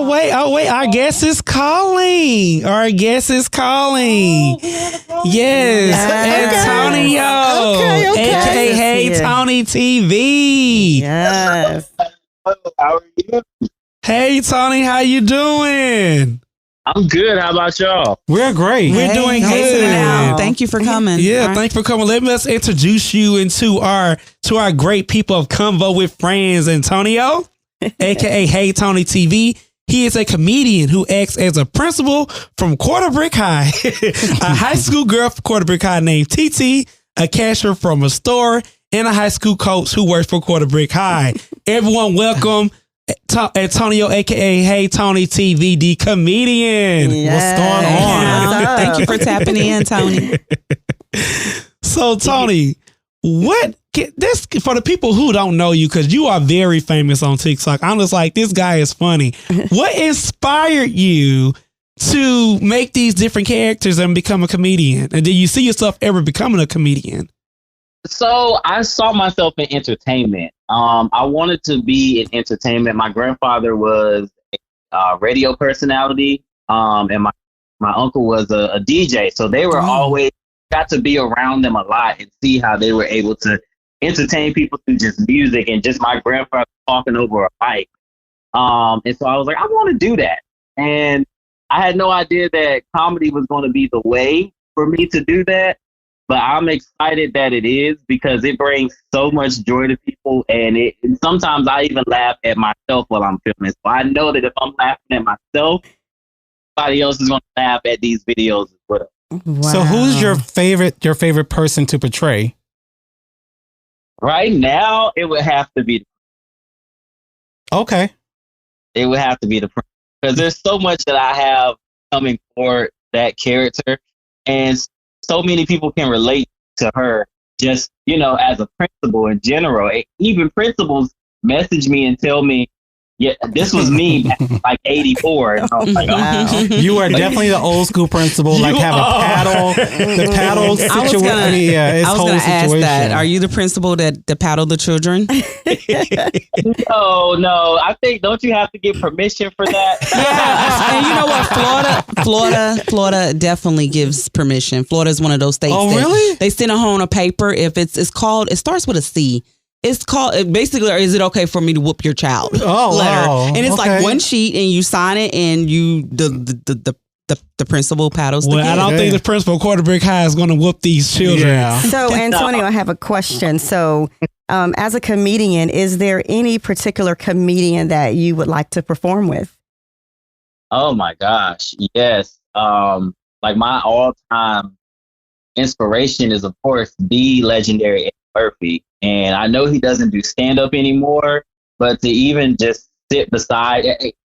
wait. Our guest is calling. Yes. Antonio. AKA Hey Tony TV. Yes. How are you? Hey Tony, how you doing? I'm good. How about y'all? We're great. We're doing good. Thank you for coming. Yeah, thanks for coming. Let us introduce you into our great people of conVo with Friendz, Antonio, aka Hey Tony TV. He is a comedian who acts as a principal from Quarterbrick High, a high school girl from Quarterbrick High named TT, a cashier from a store, and a high school coach who works for Quarterbrick High. Everyone, welcome Antonio, aka Hey Tony TV, the comedian. Yes. What's going on? Thank you for tapping in, Tony. So, Tony, this for the people who don't know you, because you are very famous on TikTok. I'm just like, this guy is funny. What inspired you to make these different characters and become a comedian? And did you see yourself ever becoming a comedian? So I saw myself in entertainment. I wanted to be in entertainment. My grandfather was a radio personality, and my uncle was a DJ. So they were always got to be around them a lot and see how they were able to entertain people through just music and just my grandfather talking over a mic. And so I was like, I want to do that. And I had no idea that comedy was going to be the way for me to do that. But I'm excited that it is, because it brings so much joy to people. And sometimes I even laugh at myself while I'm filming. So I know that if I'm laughing at myself, somebody else is going to laugh at these videos as well. Wow. So who's your favorite person to portray? Right now, it would have to be. Okay. It would have to be the, because there's so much that I have coming for that character, and so many people can relate to her. Just as a principal in general, even principals message me and tell me, "Yeah, this was me back in like '84." And I was like, Wow. You are definitely the old school principal. Like have a paddle, the paddle situation. I was going to ask that. Are you the principal that paddle the children? No. I think, don't you have to get permission for that? Yeah, and you know what? Florida definitely gives permission. Florida is one of those states. Oh, really? They send home a paper. If it's called, it starts with a C. It's called basically, is it okay for me to whoop your child? Oh, letter. wow. And it's Okay. like one sheet, and you sign it, and the principal paddles. Well, I don't think the principal of Quarterbrick High is going to whoop these children. Yeah. So, Antonio, I have a question. So, as a comedian, is there any particular comedian that you would like to perform with? Oh my gosh, yes. Like my all-time inspiration is, of course, the legendary Eddie Murphy. And I know he doesn't do stand-up anymore, but to even just sit beside,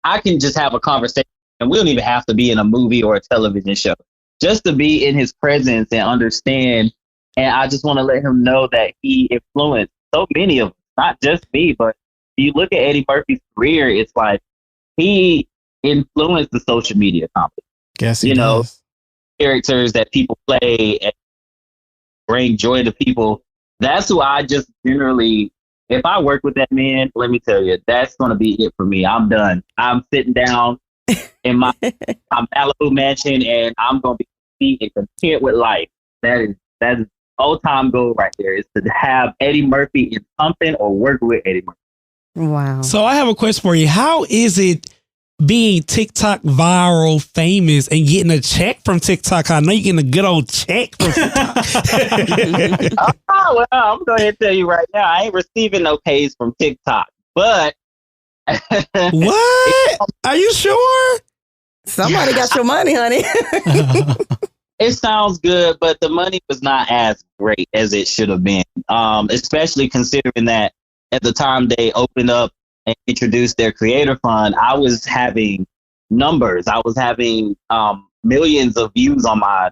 I can just have a conversation, and we don't even have to be in a movie or a television show. Just to be in his presence and understand, and I just want to let him know that he influenced so many of us, not just me, but you look at Eddie Murphy's career, it's like he influenced the social media comedy. Yes, he does. Characters that people play and bring joy to people. That's who I just generally, if I work with that man, let me tell you, that's going to be it for me. I'm done. I'm sitting down in my Malibu mansion, and I'm going to be content with life. That is all-time goal right there, is to have Eddie Murphy in something or work with Eddie Murphy. Wow. So I have a question for you. How is it being TikTok viral famous and getting a check from TikTok? I know you're getting a good old check from TikTok. Well, I'm going to tell you right now, I ain't receiving no pays from TikTok, but What? Are you sure? Somebody got your money, honey. it sounds good, but the money was not as great as it should have been, especially considering that at the time they opened up and introduced their creator fund, I was having numbers. I was having millions of views on my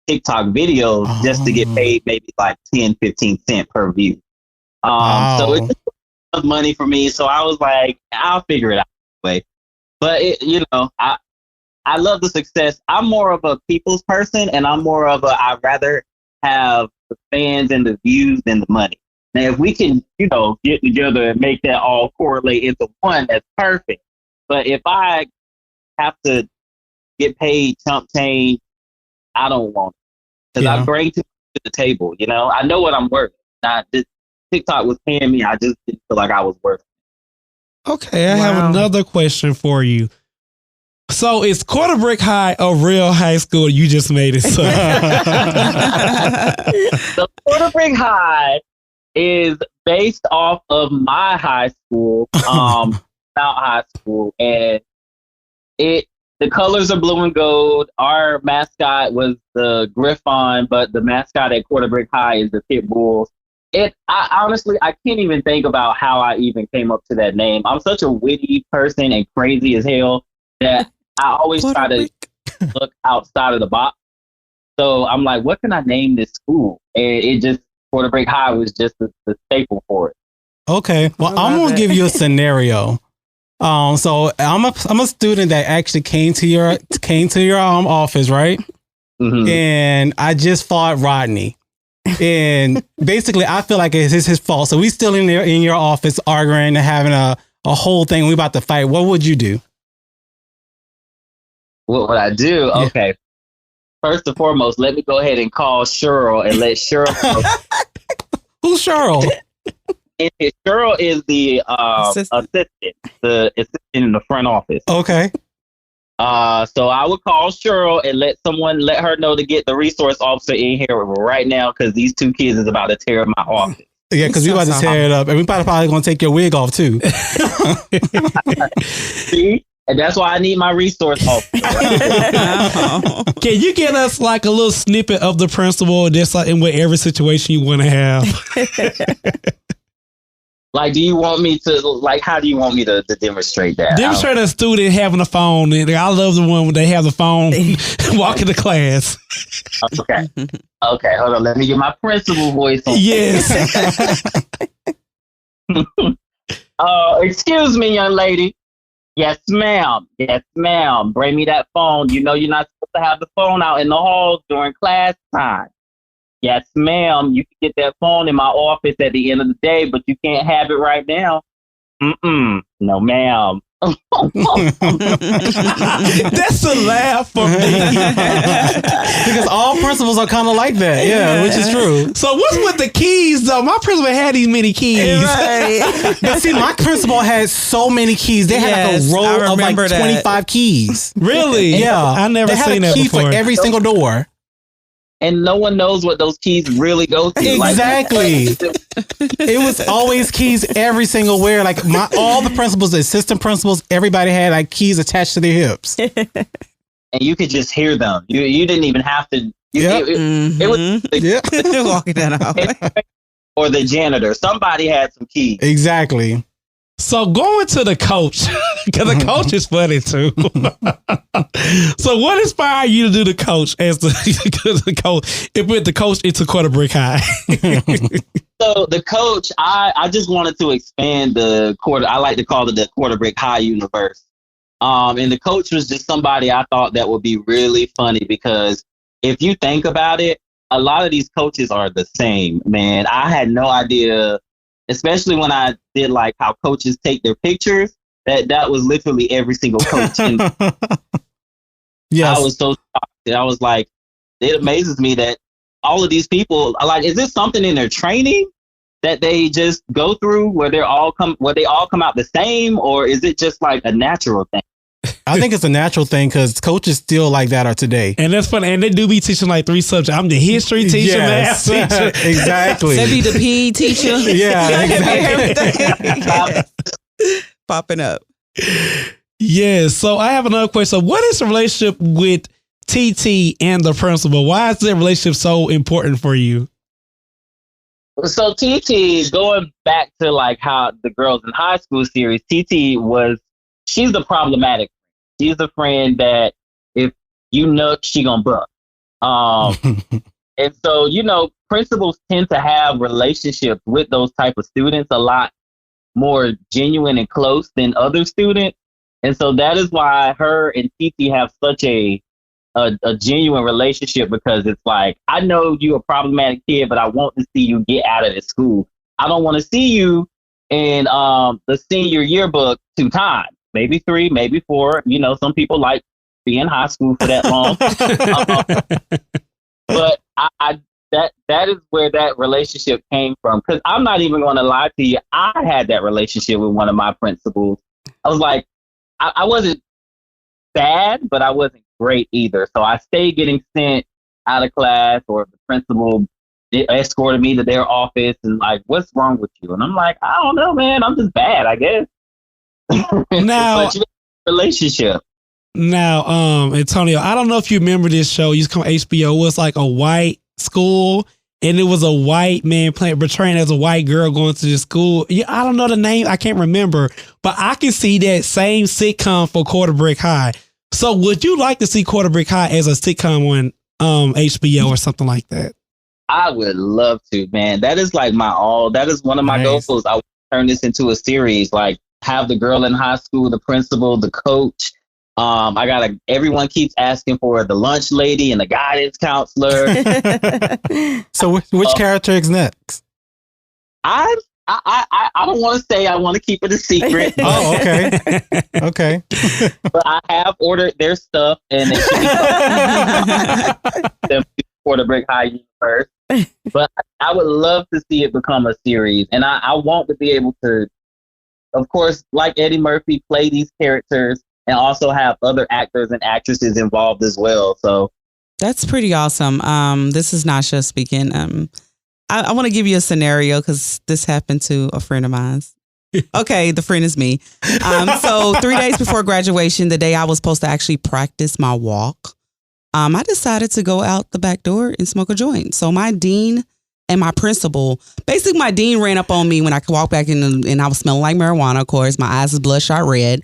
TikTok videos just to get paid maybe like 10, 15 cents per view. So it's money for me. So I was like, I'll figure it out anyway. But I love the success. I'm more of a people's person, and I'm more of I'd rather have the fans and the views than the money. Now, if we can, get together and make that all correlate into one, that's perfect. But if I have to get paid chump change. I don't want it because I bring too much to the table. You know, I know what I'm worth. Not this TikTok was paying me. I just didn't feel like I was worth it. Okay, I have another question for you. So is Quarter Brick High a real high school? You just made it so. The Quarter Brick High is based off of my high school, Mount High School, and the colors are blue and gold. Our mascot was the Griffon, but the mascot at Quarter Brick High is the Pit Bulls. I honestly, I can't even think about how I even came up to that name. I'm such a witty person and crazy as hell that I always try to look outside of the box. So I'm like, what can I name this school? And it just, Quarter Brick High was just the staple for it. Okay. Well, I'm going to give you a scenario. So I'm a student that actually came to your office, right? Mm-hmm. And I just fought Rodney. And basically, I feel like it's his fault. So we still in there in your office arguing and having a whole thing. We about to fight. What would you do? What would I do? Yeah. Okay. First and foremost, let me go ahead and call Cheryl and let Cheryl know. Who's Cheryl? Cheryl is the assistant, the assistant in the front office. Okay. So I would call Cheryl and let her know to get the resource officer in here right now because these two kids is about to tear up my office. Yeah, because we about to tear it up, and we probably going to take your wig off too. See? And that's why I need my resource officer. Right? Can you get us like a little snippet of the principal, just like in whatever situation you want to have? Like, do you want me to, like, how do you want me to demonstrate that? Demonstrate a student having a phone. And I love the one when they have the phone walking to class. Okay. Okay, hold on. Let me get my principal voice on. Yes. Excuse me, young lady. Yes, ma'am. Yes, ma'am. Bring me that phone. You know you're not supposed to have the phone out in the halls during class time. Yes, ma'am. You can get that phone in my office at the end of the day, but you can't have it right now. No, ma'am. That's a laugh for me. Because all principals are kind of like that. Yeah, which is true. So what's with the keys, though? My principal had these many keys. Right. But see, my principal had so many keys. They had like a row of like 25 keys. Really? Yeah. I never seen that key before. for every single door. And no one knows what those keys really go to. Exactly. It was always keys every single where. Like all the principals, the assistant principals, everybody had like keys attached to their hips. And you could just hear them. You didn't even have to. It was walking that out. Or the janitor. Somebody had some keys. Exactly. So going to the coach, because the coach is funny too. So what inspired you to do the coach as the coach? It put the coach into Quarter Brick High. So the coach, I just wanted to expand the quarter. I like to call it the Quarter Brick High universe. And the coach was just somebody I thought that would be really funny because if you think about it, a lot of these coaches are the same, man. I had no idea. Especially when I did like how coaches take their pictures, that was literally every single coach. And yes. I was so shocked. I was like, it amazes me that all of these people are like, is this something in their training that they just go through where they all come out the same, or is it just like a natural thing? I think it's a natural thing because coaches still like that are today. And that's funny. And they do be teaching like 3 subjects. I'm the history teacher, yes. math teacher. Exactly. They be the PE teacher. Yeah, exactly. Popping up. Yes. So I have another question. So what is the relationship with TT and the principal? Why is that relationship so important for you? So TT, going back to like how the girls in high school series, she's the problematic. She's the friend that if you nook, she gonna buck. And so, principals tend to have relationships with those type of students a lot more genuine and close than other students. And so that is why her and TT have such a genuine relationship, because it's like, I know you're a problematic kid, but I want to see you get out of this school. I don't want to see you in the senior yearbook 2 times. maybe 3, maybe 4. You know, some people like being in high school for that long. But that is where that relationship came from. Because I'm not even going to lie to you. I had that relationship with one of my principals. I was like, I wasn't bad, but I wasn't great either. So I stayed getting sent out of class, or the principal escorted me to their office and like, what's wrong with you? And I'm like, I don't know, man. I'm just bad, I guess. Now, relationship. Now, Antonio, I don't know if you remember this show. It used to come on HBO. It was like a white school, and it was a white man portraying as a white girl going to the school. Yeah, I don't know the name. I can't remember, but I can see that same sitcom for Quarterbrick High. So would you like to see Quarterbrick High as a sitcom on HBO or something like that? I would love to, man. That is like that is one of my goals. I would turn this into a series, like have the girl in high school, the principal, the coach. Everyone keeps asking for the lunch lady and the guidance counselor. So which character is next? I don't want to say. I want to keep it a secret. Oh, okay. Okay. But I have ordered their stuff, and it should be them for the Brick High universe. But I would love to see it become a series, and I want to be able to, of course, like Eddie Murphy, play these characters and also have other actors and actresses involved as well. So that's pretty awesome. This is Nasha speaking. I want to give you a scenario because this happened to a friend of mine. Okay, the friend is me. So 3 days before graduation, the day I was supposed to actually practice my walk, I decided to go out the back door and smoke a joint. So my dean and my principal, basically my dean ran up on me when I walked back in and I was smelling like marijuana, of course. My eyes was bloodshot red.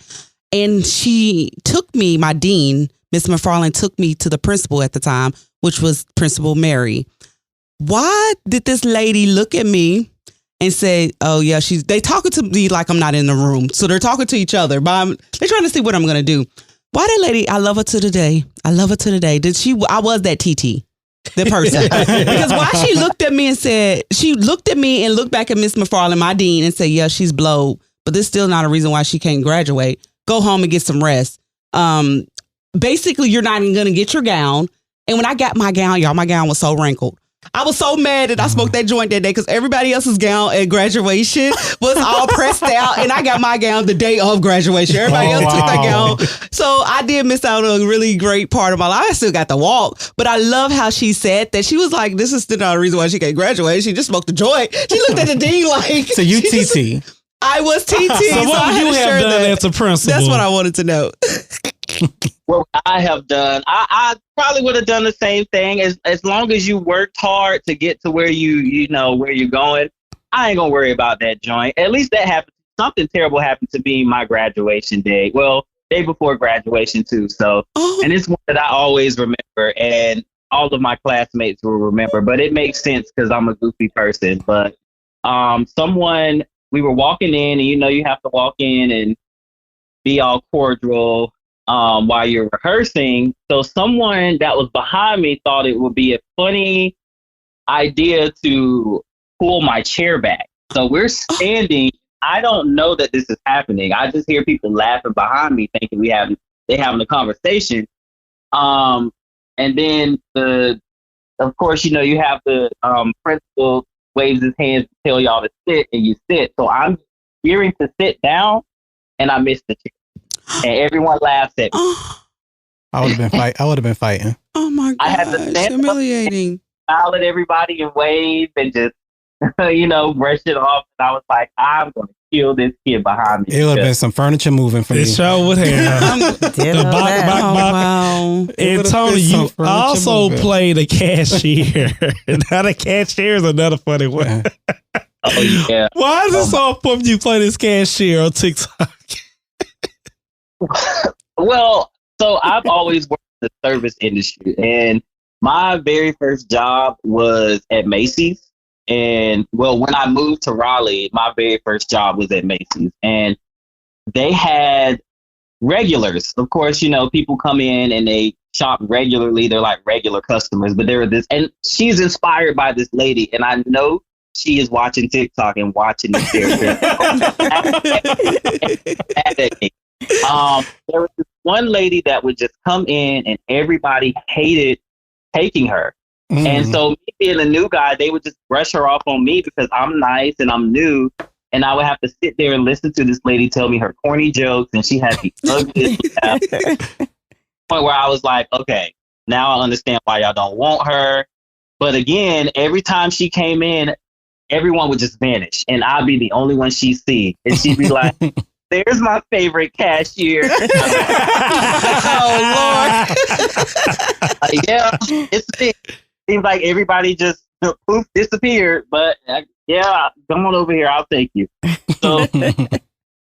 And she took me, my dean, Miss McFarland, took me to the principal at the time, which was Principal Mary. Why did this lady look at me and say, oh, yeah, they talking to me like I'm not in the room. So they're talking to each other, but they're trying to see what I'm going to do. Why that lady, I love her to the day. I love her to the day. I was that TT, the person. Because why she looked at me and looked back at Miss McFarland, my dean, and said, yeah, she's blowed, but this is still not a reason why she can't graduate. Go home and get some rest. Basically, you're not even going to get your gown. And when I got my gown, y'all, my gown was so wrinkled. I was so mad that I smoked that joint that day because everybody else's gown at graduation was all pressed out. And I got my gown the day of graduation. Everybody else took their gown. So I did miss out on a really great part of my life. I still got to walk. But I love how she said that. She was like, this is still not a reason why she can't graduate. She just smoked the joint. She looked at the dean like. So you TT. I was TT. So what would you have done as a principal? That's what I wanted to know. What I have done, I probably would have done the same thing. As long as you worked hard to get to where you know where you're going, I ain't gonna worry about that joint. At least that happened. Something terrible happened to me my graduation day. Well, day before graduation too. So, and it's one that I always remember, and all of my classmates will remember. But it makes sense because I'm a goofy person. But we were walking in, and you have to walk in and be all cordial while you're rehearsing. So someone that was behind me thought it would be a funny idea to pull my chair back. So we're standing. I don't know that this is happening. I just hear people laughing behind me, thinking they're having a conversation. And then of course, you have the principal waves his hands to tell y'all to sit, and you sit. So I'm gearing to sit down, and I missed the chair. And everyone laughs at me. I would have been fighting. Oh my God! I had to stand humiliating. Up, smile at everybody and wave and just brush it off. And I was like, I'm going to kill this kid behind me. It would have been some furniture moving for me. It sure would have. Wow. And Tony, you also played a cashier. Now the cashier is another funny one. Oh yeah. Why is it so important you play this cashier on TikTok? Well, so I've always worked in the service industry, and my very first job was at Macy's. And when I moved to Raleigh, my very first job was at Macy's, and they had regulars. Of course, people come in and they shop regularly. They're like regular customers, but there was this, and she's inspired by this lady, and I know she is watching TikTok and watching this character. There was this one lady that would just come in and everybody hated taking her. And so me being a new guy, they would just brush her off on me because I'm nice and I'm new. And I would have to sit there and listen to this lady tell me her corny jokes. And she had the ugliest laugh. Point where I was like, okay, now I understand why y'all don't want her. But again, every time she came in, everyone would just vanish. And I'd be the only one she'd see. And she'd be like, there's my favorite cashier. Oh, Lord. Yeah, it seems like everybody just poof disappeared. But yeah, come on over here. I'll take you.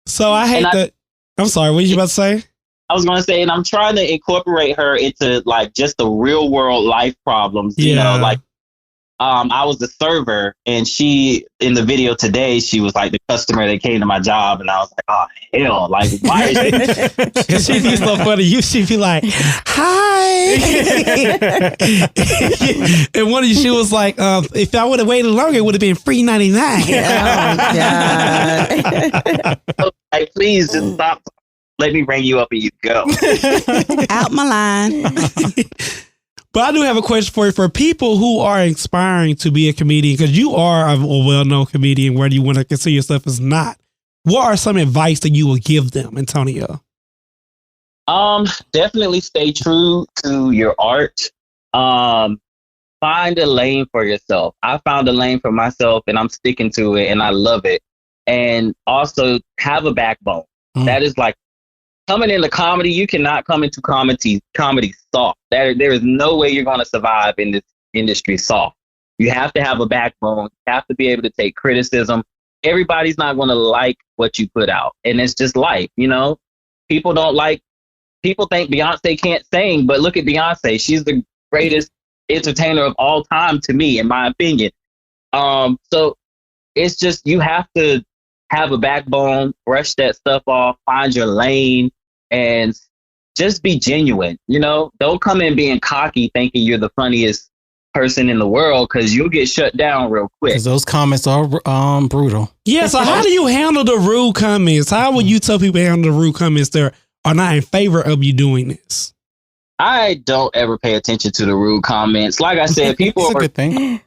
So, I hate that. I'm sorry. What were you about to say? I was going to say, and I'm trying to incorporate her into like just the real world life problems. You know, like I was the server, and she in the video today, she was like the customer that came to my job, and I was like, oh hell, like why is she? She'd be so funny. She'd be like, hi, and one of you, she was like, if I would have waited longer, it would have been $3.99. Oh, God. Like, please just stop. Let me ring you up and you go. Out my line. But I do have a question for you. For people who are aspiring to be a comedian, because you are a well-known comedian, whether you want to consider yourself as not, what are some advice that you will give them, Antonia? Definitely stay true to your art. Find a lane for yourself. I found a lane for myself and I'm sticking to it and I love it. And also have a backbone. That is like coming into comedy. You cannot come into comedy soft. There is no way you're going to survive in this industry soft. You have to have a backbone. You have to be able to take criticism. Everybody's not going to like what you put out. And it's just life, you know? People think Beyonce can't sing, but look at Beyonce. She's the greatest entertainer of all time to me, in my opinion. So it's just, you have to have a backbone, brush that stuff off, find your lane, and just be genuine. You know, don't come in being cocky thinking you're the funniest person in the world, because you'll get shut down real quick. Because those comments are brutal. Yeah, so how do you handle the rude comments? How would you tell people to handle the rude comments that are not in favor of you doing this? I don't ever pay attention to the rude comments. Like I said, people a good thing.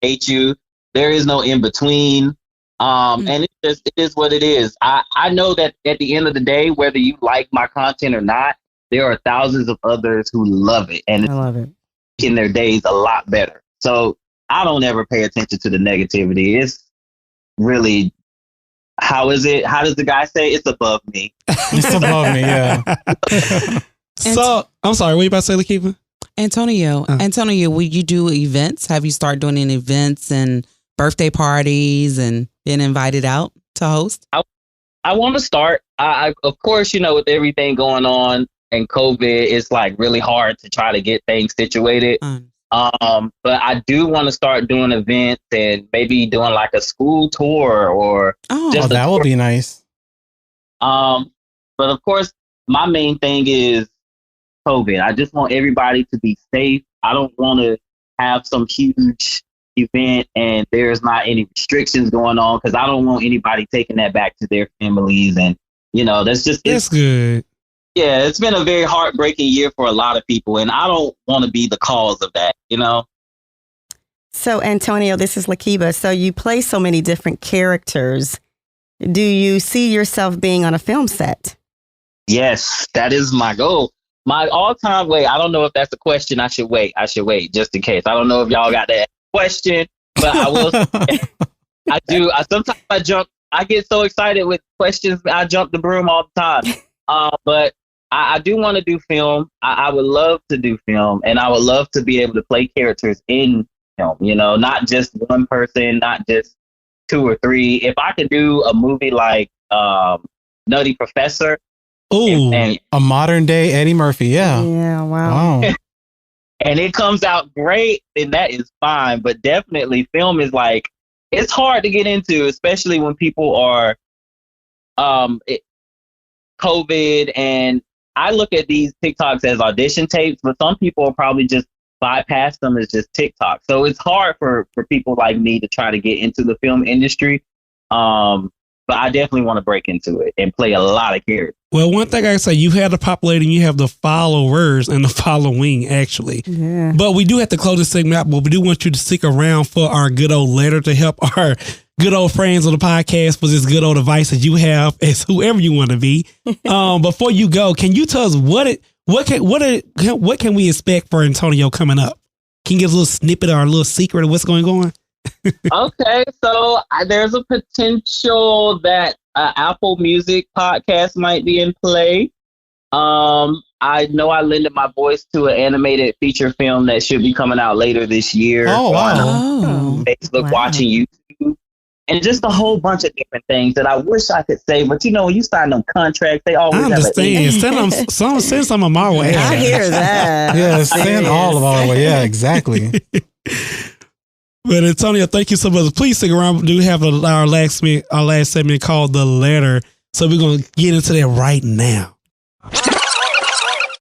hate you. There is no in between. And it is what it is. I know that at the end of the day, whether you like my content or not, there are thousands of others who love it and I love it. in their days a lot better. So I don't ever pay attention to the negativity. It's really, how does the guy say? It's above me. It's above me, yeah. So I'm sorry, what are you about to say, Lakeitha? Antonio, will you do events? Have you started doing any events and birthday parties and been invited out to host? I want to start. I of course, you know, with everything going on and COVID, it's like really hard to try to get things situated. But I do want to start doing events and maybe doing like a school tour or that would be nice. But of course, my main thing is COVID. I just want everybody to be safe. I don't want to have some huge event and there's not any restrictions going on, because I don't want anybody taking that back to their families. And, you know, that's good. Yeah, it's been a very heartbreaking year for a lot of people, and I don't want to be the cause of that, you know? So, Antonio, this is Lakeitha. So you play so many different characters. Do you see yourself being on a film set? Yes, that is my goal. My all-time I don't know if that's a question. I should wait just in case. I don't know if y'all got that question, but I will. I do. Sometimes I jump. I get so excited with questions. I jump the broom all the time. But I do want to do film. I would love to do film, and I would love to be able to play characters in film. You know, not just one person, not just two or three. If I could do a movie like Nutty Professor. Ooh, a modern day Eddie Murphy. Yeah. Yeah. Wow. And it comes out great, then that is fine. But definitely film is like, it's hard to get into, especially when people are COVID. And I look at these TikToks as audition tapes, but some people will probably just bypass them as just TikTok. So it's hard for people like me to try to get into the film industry. But I definitely want to break into it and play a lot of characters. Well, one thing I say, you have the popularity and you have the followers and the following, actually. Yeah. But we do have to close this segment out, but we do want you to stick around for our good old letter to help our good old friends on the podcast for this good old advice that you have as whoever you want to be. Before you go, can you tell us what can we expect for Antonio coming up? Can you give us a little snippet or a little secret of what's going on? Okay, so there's a potential that Apple Music podcast might be in play. I know I lended my voice to an animated feature film that should be coming out later this year. Oh, wow. On Facebook, watching YouTube, and just a whole bunch of different things that I wish I could say. But when you sign them contracts, they always I understand. Send some of my way. I hear that. Yeah, send all of our way. Yeah, exactly. But Antonia, thank you so much. Please stick around. We do have our last segment called The Letter. So we're going to get into that right now.